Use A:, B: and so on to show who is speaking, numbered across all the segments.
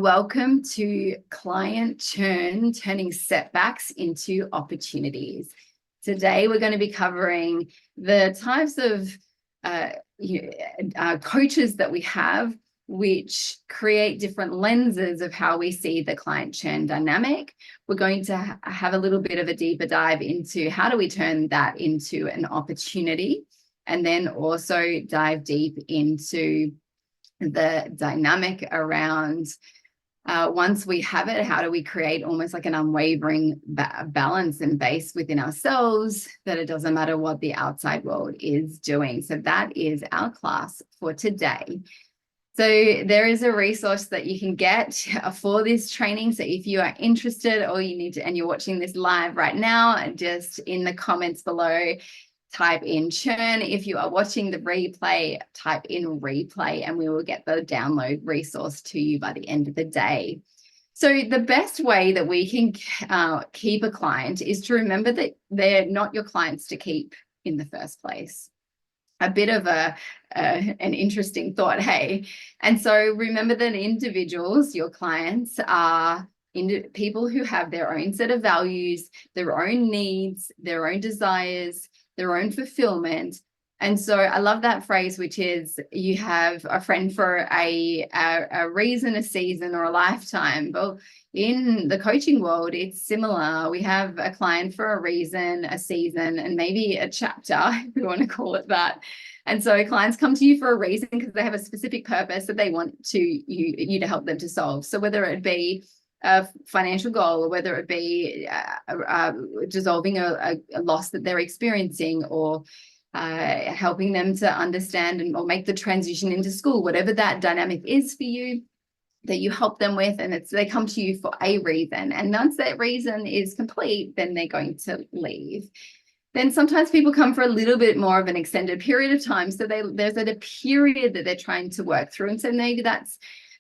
A: Welcome to Client Churn, turning setbacks into opportunities. Today, we're going to be covering the types of coaches that we have, which create different lenses of how we see the client churn dynamic. We're going to have a little bit of a deeper dive into how do we turn that into an opportunity, and then also dive deep into the dynamic around once we have it, how do we create almost like an unwavering balance and base within ourselves that it doesn't matter what the outside world is doing. So that is our class for today. So there is a resource that you can get for this training. So if you are interested, all you need to, and you're watching this live right now, just in the comments below, type in churn. If you are watching the replay, type in replay, and we will get the download resource to you by the end of the day. So the best way that we can keep a client is to remember that they're not your clients to keep in the first place. A bit of an interesting thought, hey? And so remember that individuals, your clients, are people who have their own set of values, their own needs, their own desires, their own fulfillment. And so I love that phrase, which is you have a friend for a reason, a season, or a lifetime. Well, in the coaching world, it's similar. We have a client for a reason, a season, and maybe a chapter, if you want to call it that. And so clients come to you for a reason because they have a specific purpose that they want you to help them to solve. So whether it be a financial goal, or whether it be dissolving a loss that they're experiencing, or helping them to understand or make the transition into school, whatever that dynamic is for you, that you help them with, and they come to you for a reason. And once that reason is complete, then they're going to leave. Then sometimes people come for a little bit more of an extended period of time. So there's a period that they're trying to work through. And so maybe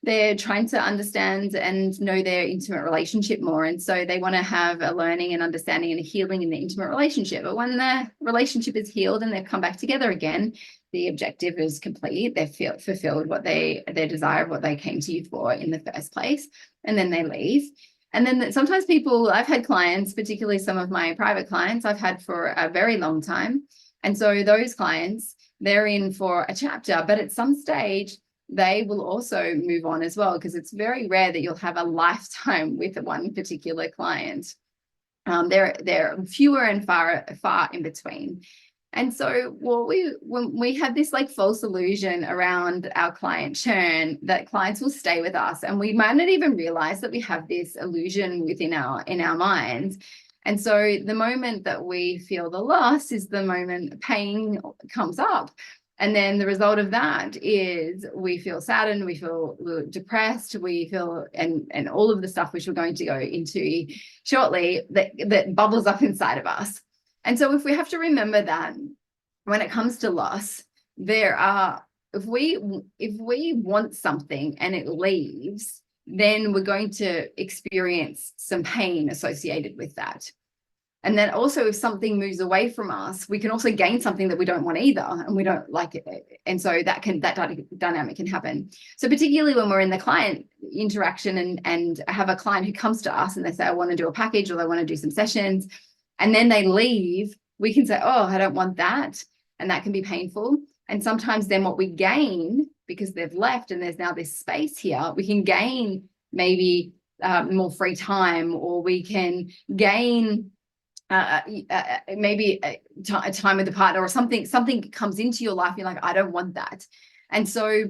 A: they're trying to understand and know their intimate relationship more. And so they want to have a learning and understanding and a healing in the intimate relationship. But when the relationship is healed and they've come back together again, the objective is complete. They've fulfilled their desire of what they came to you for in the first place. And then they leave. And then sometimes I've had clients, particularly some of my private clients, I've had for a very long time. And so those clients, they're in for a chapter, but at some stage, they will also move on as well, because it's very rare that you'll have a lifetime with one particular client. There are fewer and far in between. And so when we have this like false illusion around our client churn, that clients will stay with us, and we might not even realize that we have this illusion in our minds. And so the moment that we feel the loss is the moment pain comes up. And then the result of that is we feel saddened, we feel depressed, we feel, and all of the stuff which we're going to go into shortly that bubbles up inside of us. And so if we have to remember that when it comes to loss, if we want something and it leaves, then we're going to experience some pain associated with that. And then also, if something moves away from us, we can also gain something that we don't want either, and we don't like it. And so that dynamic can happen. So particularly when we're in the client interaction and have a client who comes to us and they say, I want to do a package, or they want to do some sessions, and then they leave, we can say, oh, I don't want that. And that can be painful. And sometimes then what we gain, because they've left and there's now this space here, we can gain maybe more free time, or we can gain maybe a time with a partner, or something comes into your life, you're like, I don't want that. And so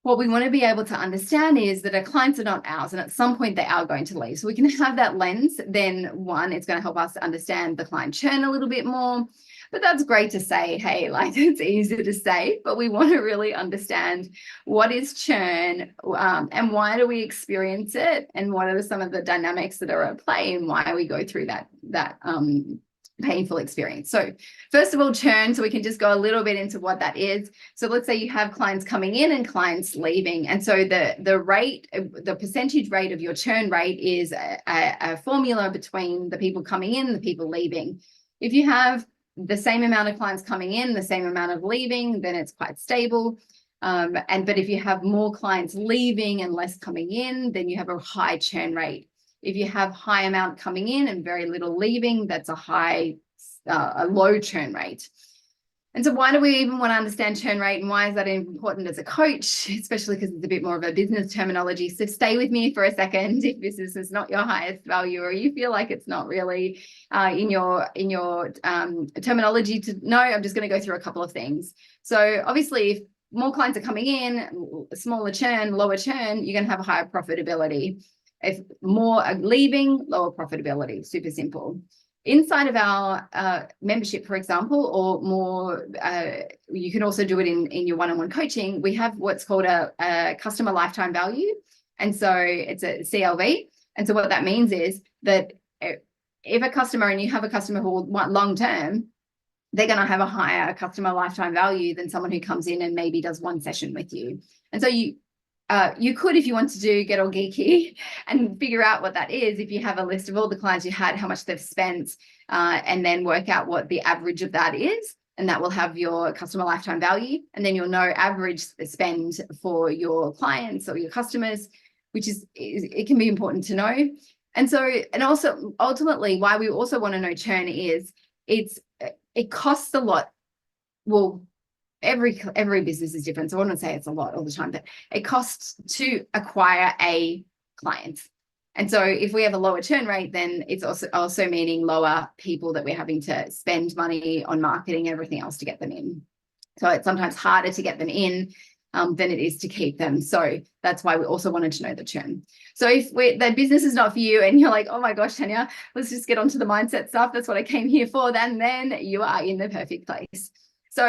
A: what we want to be able to understand is that our clients are not ours, and at some point they are going to leave. So we can have that lens. Then one, it's going to help us to understand the client churn a little bit more. But that's great to say, hey, like it's easy to say, but we want to really understand what is churn, and why do we experience it, and what are some of the dynamics that are at play, and why we go through that painful experience. So first of all, churn. So we can just go a little bit into what that is. So let's say you have clients coming in and clients leaving. And so the percentage rate of your churn rate is a formula between the people coming in and the people leaving. If you have the same amount of clients coming in, the same amount of leaving, then it's quite stable. But if you have more clients leaving and less coming in, then you have a high churn rate. If you have high amount coming in and very little leaving, that's a low churn rate. And so why do we even want to understand churn rate, and why is that important as a coach, especially because it's a bit more of a business terminology? So stay with me for a second if business is not your highest value, or you feel like it's not really in your terminology to know. I'm just going to go through a couple of things. So obviously, if more clients are coming in, smaller churn, lower churn, you're going to have a higher profitability. If more are leaving, lower profitability. Super simple. Inside of our membership, for example, or more, you can also do it in your one-on-one coaching. We have what's called a customer lifetime value. And so it's a CLV. And so what that means is that if a customer, and you have a customer who will want long-term, they're going to have a higher customer lifetime value than someone who comes in and maybe does one session with you. And so you could, if you want to get all geeky and figure out what that is, if you have a list of all the clients you had, how much they've spent, and then work out what the average of that is, and that will have your customer lifetime value. And then you'll know average spend for your clients or your customers, which it can be important to know. And so, and also ultimately why we also want to know churn is it costs a lot. Well, every business is different, so I wouldn't say it's a lot all the time, but it costs to acquire a client. And so if we have a lower churn rate, then it's also meaning lower people that we're having to spend money on marketing and everything else to get them in. So it's sometimes harder to get them in than it is to keep them. So that's why we also wanted to know the churn. So if the business is not for you and you're like, oh my gosh, Tanya, let's just get onto the mindset stuff, that's what I came here for, then you are in the perfect place. So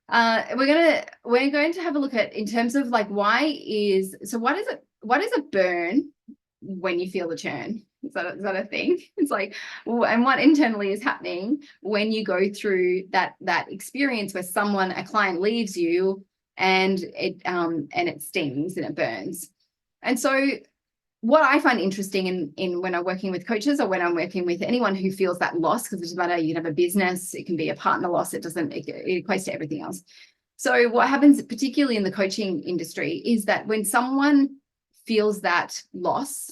A: we're going to have a look at, in terms of like, what is a burn when you feel the churn? Is that a thing? It's like, and what internally is happening when you go through that experience where a client leaves you and it stings and it burns. And so what I find interesting in when I'm working with coaches, or when I'm working with anyone who feels that loss, because it doesn't matter, you can have a business, it can be a partner loss, it equates to everything else. So what happens, particularly in the coaching industry, is that when someone feels that loss,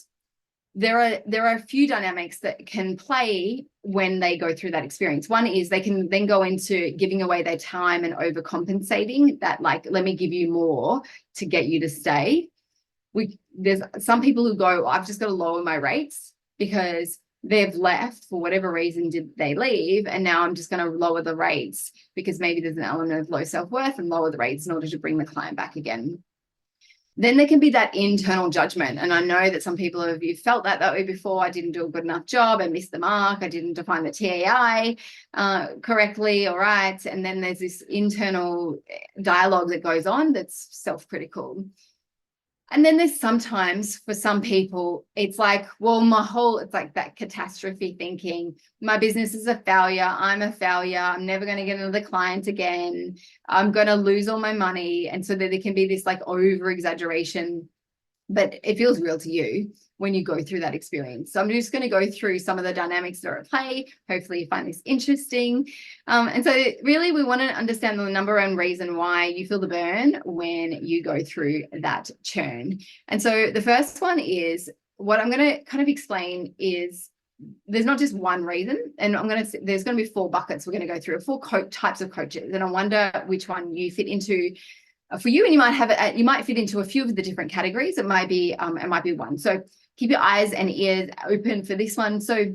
A: there are a few dynamics that can play when they go through that experience. One is they can then go into giving away their time and overcompensating, that like, let me give you more to get you to stay. There's some people who go, I've just got to lower my rates because they've left for whatever reason did they leave, and now I'm just going to lower the rates because maybe there's an element of low self-worth, and lower the rates in order to bring the client back again. Then there can be that internal judgment. And I know that some people of you felt that way before. I didn't do a good enough job. I missed the mark. I didn't define the TAI correctly. All right. And then there's this internal dialogue that goes on that's self-critical. And then there's sometimes, for some people, it's like, well, it's like that catastrophe thinking. My business is a failure. I'm a failure. I'm never going to get another client again. I'm going to lose all my money. And so there can be this like over exaggeration, but it feels real to you when you go through that experience. So I'm just going to go through some of the dynamics that are at play. Hopefully you find this interesting. And so really we want to understand the number one reason why you feel the burn when you go through that churn. And so the first one is, what I'm going to kind of explain is, there's not just one reason, and there's going to be 4 buckets we're going to go through, 4 types of coaches. And I wonder which one you fit into for you, and you might fit into a few of the different categories. It might be one. So keep your eyes and ears open for this one. So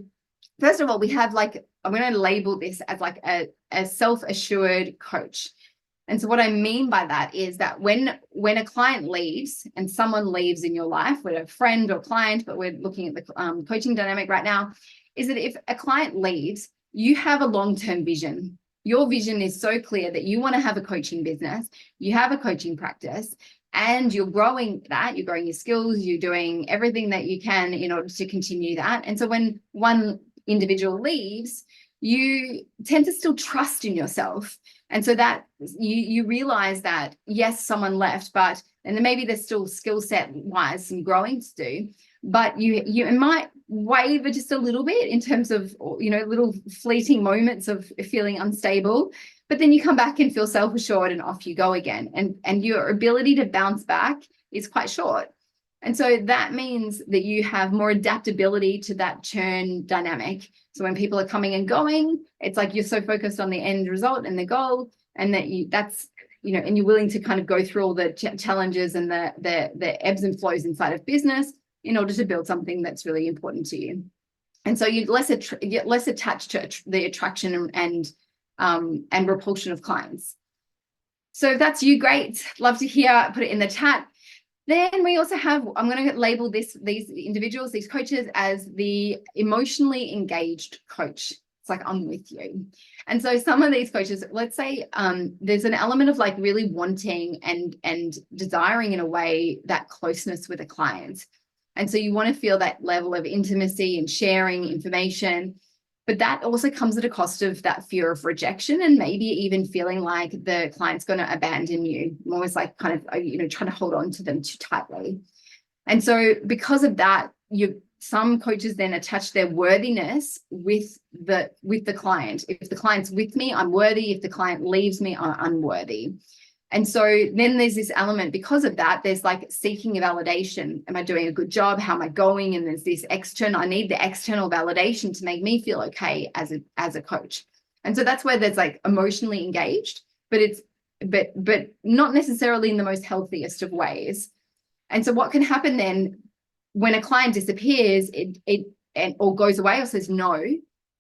A: first of all, we have I'm going to label this as like a self-assured coach. And so what I mean by that is that when a client leaves, and someone leaves in your life, whether a friend or client, but we're looking at the coaching dynamic right now, is that if a client leaves, you have a long-term vision. Your vision is so clear that you want to have a coaching business, you have a coaching practice, and you're growing your skills, you're doing everything that you can in order to continue that. And so when one individual leaves, you tend to still trust in yourself. And so that you realize that, yes, someone left, but And then maybe there's still skill set wise some growing to do, but you might waver just a little bit in terms of, little fleeting moments of feeling unstable, but then you come back and feel self-assured and off you go again. And your ability to bounce back is quite short. And so that means that you have more adaptability to that churn dynamic. So when people are coming and going, it's like you're so focused on the end result and the goal, and that and you're willing to kind of go through all the challenges and the ebbs and flows inside of business in order to build something that's really important to you. And so you're less attached to the attraction and repulsion of clients. So if that's you, great. Love to hear, put it in the chat. Then we also have, I'm going to label these individuals, these coaches, as the emotionally engaged coach. It's like, I'm with you. And so some of these coaches, let's say there's an element of like really wanting and desiring in a way that closeness with a client. And so you want to feel that level of intimacy and sharing information, but that also comes at a cost of that fear of rejection and maybe even feeling like the client's going to abandon you, almost like kind of, trying to hold on to them too tightly. And so because of that, some coaches then attach their worthiness with the client. If the client's with me, I'm worthy. If the client leaves me, I'm unworthy. And so then there's this element, because of that, there's like seeking a validation. Am I doing a good job? How am I going? And there's this external, I need the external validation to make me feel okay as a coach. And so that's where there's like emotionally engaged, but not necessarily in the most healthiest of ways. And so what can happen then when a client disappears or goes away or says no,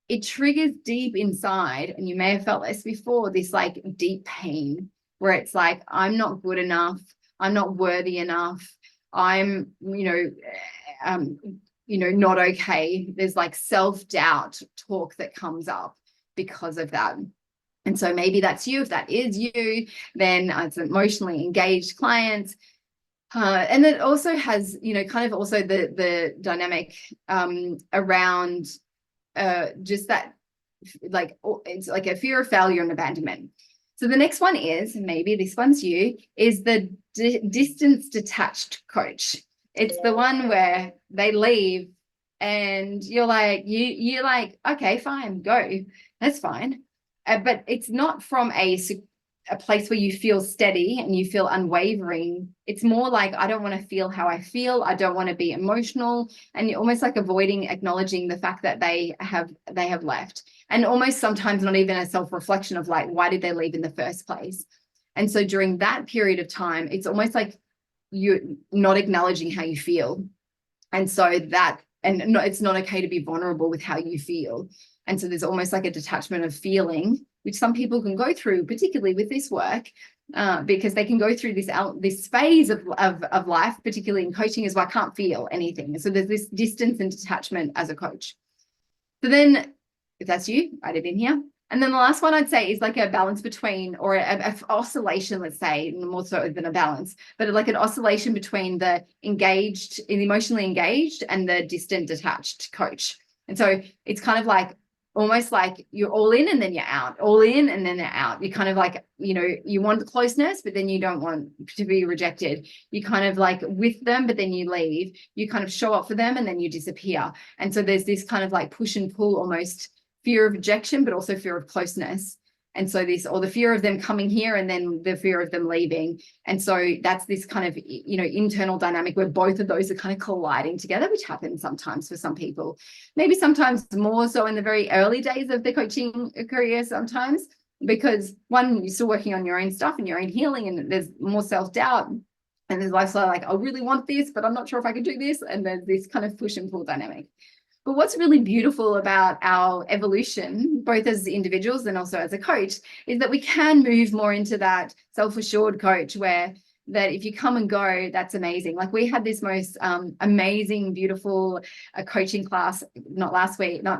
A: it triggers deep inside, and you may have felt this before, this like deep pain, where it's like, I'm not good enough, I'm not worthy enough, I'm, not okay. There's like self-doubt talk that comes up because of that. And so maybe that's you. If that is you, then it's emotionally engaged clients. And it also has, kind of also the dynamic around just that, like, it's like a fear of failure and abandonment. So the next one is, maybe this one's you, is the distance detached coach. It's the one where they leave and you're like, okay, fine, go. That's fine. But it's not from a place where you feel steady and you feel unwavering. It's more like, I don't want to feel how I feel. I don't want to be emotional. And you're almost like avoiding acknowledging the fact that they have left. And almost sometimes not even a self-reflection of like, why did they leave in the first place? And so during that period of time, it's almost like you're not acknowledging how you feel. And so it's not okay to be vulnerable with how you feel. And so there's almost like a detachment of feeling, which some people can go through, particularly with this work, because they can go through this phase of life, particularly in coaching, is where I can't feel anything. So there's this distance and detachment as a coach. So then, if that's you, write it in here. And then the last one I'd say is like a balance between, or a oscillation, let's say, more so than a balance, but like an oscillation between the emotionally engaged and the distant detached coach. And so it's kind of like, almost like you're all in and then you're out, all in and then they're out. You kind of like, you want closeness, but then you don't want to be rejected. You kind of like with them, but then you leave. You kind of show up for them and then you disappear. And so there's this kind of like push and pull, almost fear of rejection, but also fear of closeness. And so or the fear of them coming here and then the fear of them leaving. And so that's this kind of, internal dynamic where both of those are kind of colliding together, which happens sometimes for some people, maybe sometimes more so in the very early days of the coaching career sometimes, because one, you're still working on your own stuff and your own healing, and there's more self-doubt, and there's lifestyle like, I really want this, but I'm not sure if I can do this. And there's this kind of push and pull dynamic. But what's really beautiful about our evolution, both as individuals and also as a coach, is that we can move more into that self-assured coach where that if you come and go, that's amazing. Like we had this most amazing, beautiful coaching class, not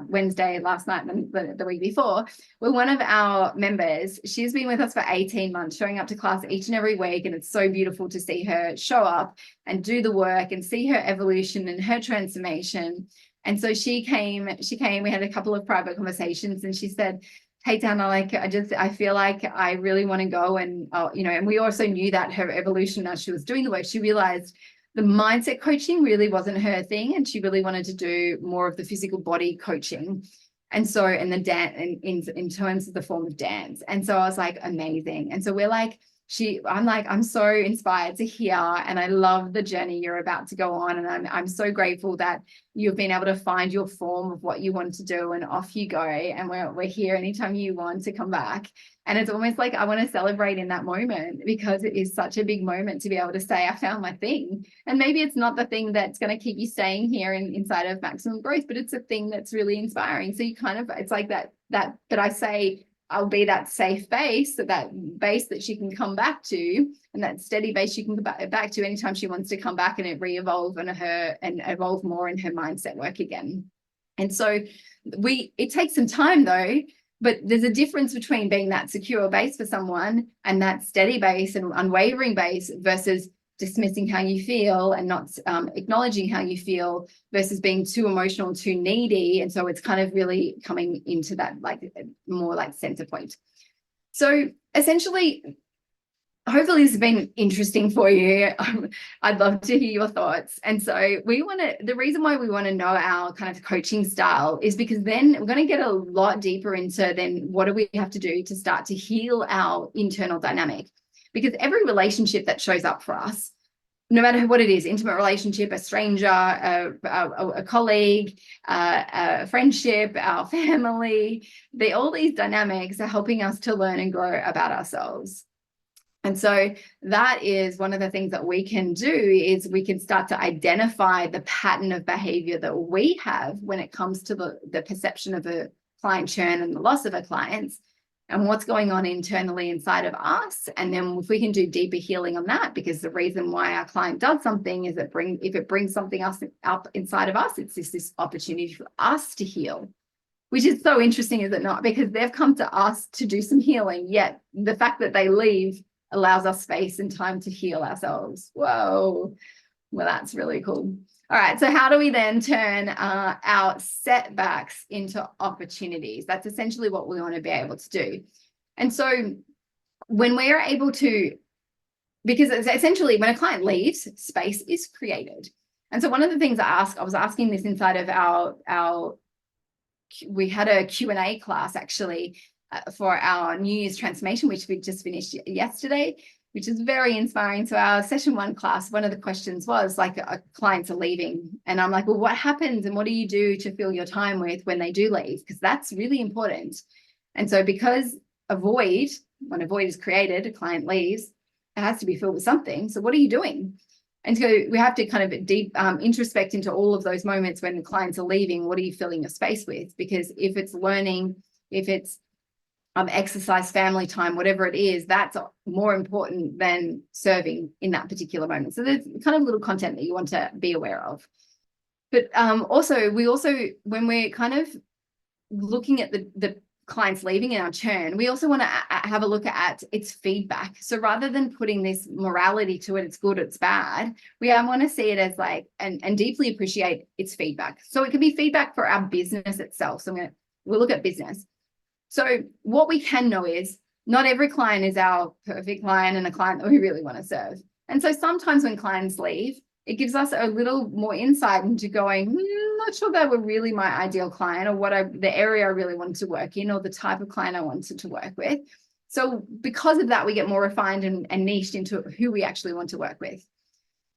A: Wednesday, last night, the week before, where one of our members, she's been with us for 18 months, showing up to class each and every week. And it's so beautiful to see her show up and do the work and see her evolution and her transformation. And so she came, we had a couple of private conversations, and she said, hey Dana, like I feel like I really want to go and and we also knew that her evolution as she was doing the work, she realized the mindset coaching really wasn't her thing, and she really wanted to do more of the physical body coaching. And so, and the dance in terms of the form of dance. And so I was like, amazing. And so we're like, I'm so inspired to hear, and I love the journey you're about to go on. And I'm so grateful that you've been able to find your form of what you want to do, and off you go. And we're here anytime you want to come back. And it's almost like I want to celebrate in that moment, because it is such a big moment to be able to say, I found my thing. And maybe it's not the thing that's going to keep you staying here inside of maximum growth, but it's a thing that's really inspiring. So you kind of, it's like that, but I say, I'll be that safe base, that base that she can come back to, and that steady base she can go back to anytime she wants to come back and it re-evolve and evolve more in her mindset work again. And so it takes some time though, but there's a difference between being that secure base for someone and that steady base and unwavering base versus dismissing how you feel and not acknowledging how you feel, versus being too emotional, too needy. And so it's kind of really coming into that like more like center point. So essentially, hopefully this has been interesting for you. I'd love to hear your thoughts. And so the reason why we want to know our kind of coaching style is because then we're going to get a lot deeper into then what do we have to do to start to heal our internal dynamic. Because every relationship that shows up for us, no matter what it is, intimate relationship, a stranger, a colleague, a friendship, our family, all these dynamics are helping us to learn and grow about ourselves. And so that is one of the things that we can do, is we can start to identify the pattern of behavior that we have when it comes to the perception of a client churn and the loss of a client, and what's going on internally inside of us. And then if we can do deeper healing on that, because the reason why our client does something is if it brings something else up inside of us, it's this opportunity for us to heal, which is so interesting, is it not? Because they've come to us to do some healing, yet the fact that they leave allows us space and time to heal ourselves. Whoa, well, that's really cool. All right, so how do we then turn our setbacks into opportunities? That's essentially what we want to be able to do. And so when we're able to, because it's essentially when a client leaves, space is created. And so one of the things I was asking this inside of we had a Q&A class actually for our New Year's transformation, which we just finished yesterday, which is very inspiring. So our session 1 class, one of the questions was like, clients are leaving. And I'm like, well, what happens and what do you do to fill your time with when they do leave? Because that's really important. And so because when a void is created, a client leaves, it has to be filled with something. So what are you doing? And so we have to kind of introspect into all of those moments when the clients are leaving. What are you filling your space with? Because if it's learning, if it's exercise, family time, whatever it is, that's more important than serving in that particular moment. So there's kind of little content that you want to be aware of. But we also, when we're kind of looking at the clients leaving in our churn, we also want to have a look at its feedback. So rather than putting this morality to it, it's good, it's bad, we want to see it as like, and deeply appreciate its feedback. So it can be feedback for our business itself. So we'll look at business. So what we can know is not every client is our perfect client and a client that we really want to serve. And so sometimes when clients leave, it gives us a little more insight into going, not sure they were really my ideal client, or the area I really wanted to work in, or the type of client I wanted to work with. So because of that, we get more refined and niched into who we actually want to work with.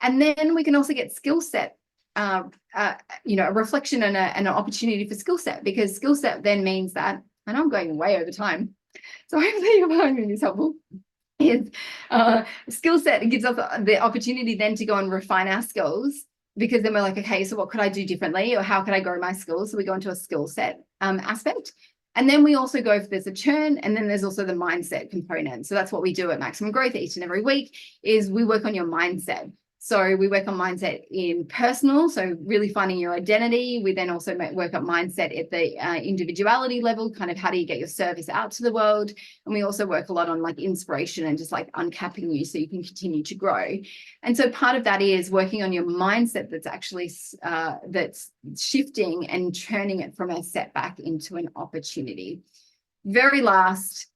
A: And then we can also get skill set, a reflection and an opportunity for skill set, because skill set then means that, and I'm going way over time, so hopefully you're finding this helpful, is skill set gives us the opportunity then to go and refine our skills, because then we're like, okay, so what could I do differently, or how could I grow my skills? So we go into a skill set aspect. And then we also go for, there's a churn, and then there's also the mindset component. So that's what we do at Maximum Growth each and every week, is we work on your mindset. So we work on mindset in personal, so really finding your identity. We then also work on mindset at the individuality level, kind of how do you get your service out to the world. And we also work a lot on like inspiration and just like uncapping you so you can continue to grow. And so part of that is working on your mindset that's actually that's shifting and turning it from a setback into an opportunity. very last,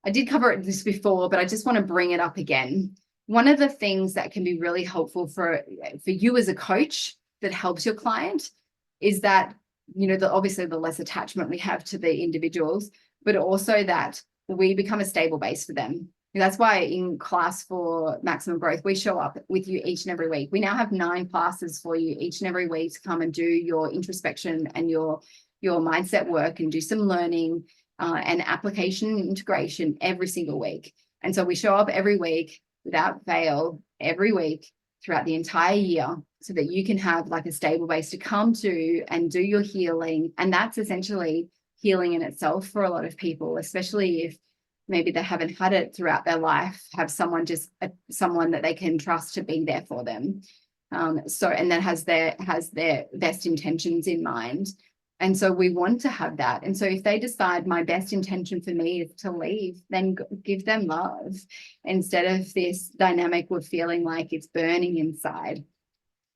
A: I did cover this before, but I just want to bring it up again. One of the things that can be really helpful for you as a coach that helps your client is that, obviously the less attachment we have to the individuals, but also that we become a stable base for them. That's why in class for maximum growth, we show up with you each and every week. We now have 9 classes for you each and every week to come and do your introspection and your mindset work and do some learning and application and integration every single week. And so we show up every week without fail, every week throughout the entire year, so that you can have like a stable base to come to and do your healing. And that's essentially healing in itself for a lot of people, especially if maybe they haven't had it throughout their life, have someone that they can trust to be there for them. And that has their best intentions in mind. And so we want to have that. And so if they decide my best intention for me is to leave, then give them love instead of this dynamic of feeling like it's burning inside,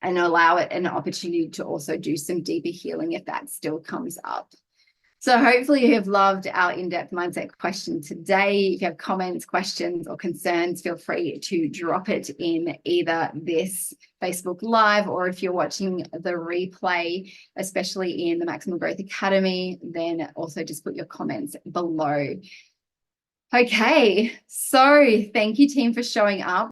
A: and allow it an opportunity to also do some deeper healing if that still comes up. So hopefully you have loved our in-depth mindset question today. If you have comments, questions, or concerns, feel free to drop it in either this Facebook Live, or if you're watching the replay, especially in the Maximum Growth Academy, then also just put your comments below. Okay, so thank you, team, for showing up.